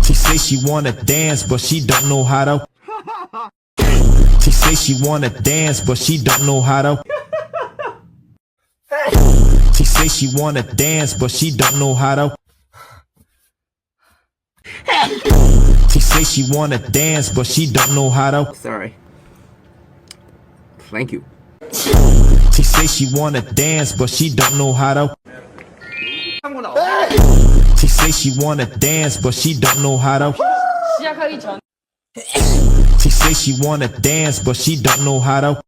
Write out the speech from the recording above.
She say she wanna dance, but she don't know how to. She say she wanna dance, but she don't know how to. She say she wanna dance, but she don't know how to. She say she wanna dance, but she don't know how to. Sorry. Thank you. She say she wanna dance, but she don't know how to. She say she wanna dance, but she don't know how to. 시작하기 전 She say she wanna dance, but she don't know how to.